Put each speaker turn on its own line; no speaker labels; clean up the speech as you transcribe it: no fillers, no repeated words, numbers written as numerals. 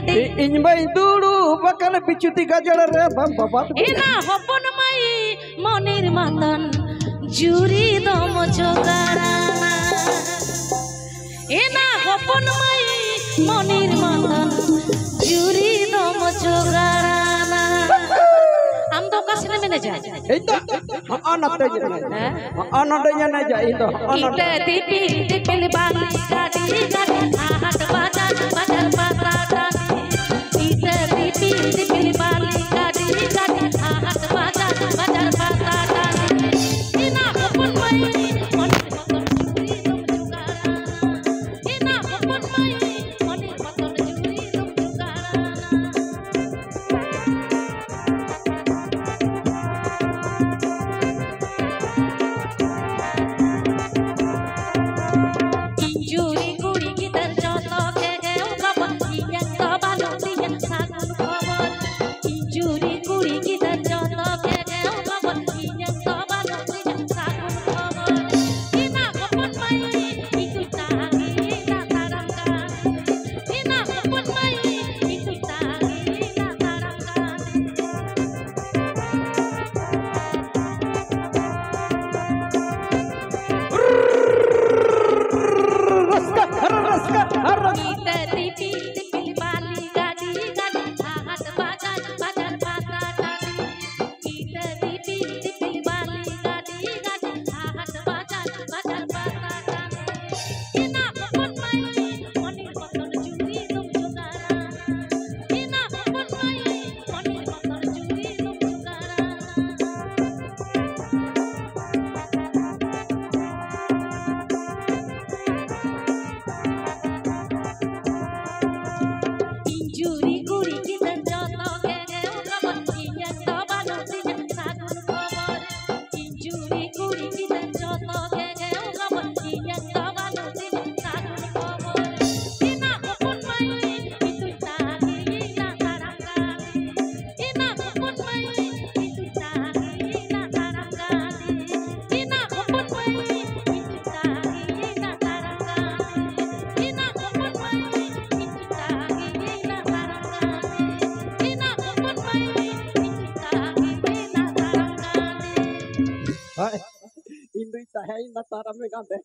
गाड़ी
इन भाई दुड़ू बकन बिचुती गजड़ रे बाबा
एना हपन माई मनिर मतन जुरी दम जोगाड़ा एना हपन माई मनिर मतन जुरी दम जोगाड़ा हम तो कसने में न जाए
इता अनते जने अनते जने जाए इतो
इते दीपी दीपिल बाली गाड़ी गाड़ी हाथ बाजार बाजार बाजार इते दीपी दीपिल बाली गाड़ी गाड़ी हाथ बाजार बाजार बाजार इना हपन माई मनिर मतन जुरी दम जोगाड़ा इना हपन माई मनिर मतन जुरी दम जोगाड़ा Juri kuri kita jodoh kegeu kapan yang kabalu dia sagun kawan. Juri kuri kita jodoh kegeu kapan yang kabalu dia sagun kawan. Ina kapan mai ikut tangi tak tarangkan. Ina kapan mai ikut tangi tak tarangkan. Kita tipi tipi bali gadi gadi hahat bajar bajar bajar gadi kita tipi tipi bali gadi gadi hahat bajar bajar bajar gadi ina kapan mai monir motor juri dum jogara ina kapan mai monir motor juri dum jogara Juri kuri kita jodoh kegeu kapan yang kabalu dia sagun kawan. Juri kuri kita jodoh kegeu kapan yang kabalu dia sagun kawan. Ina kapan mai itu tangi tak tarangkan. Ina kapan mai itu tangi tak tarangkan. Ina kapan mai itu tangi tak tarangkan. Ina kapan mai itu tangi tak tarangkan. Ina kapan mai itu tangi tak tarangkan.
Indui tahay na tara me gande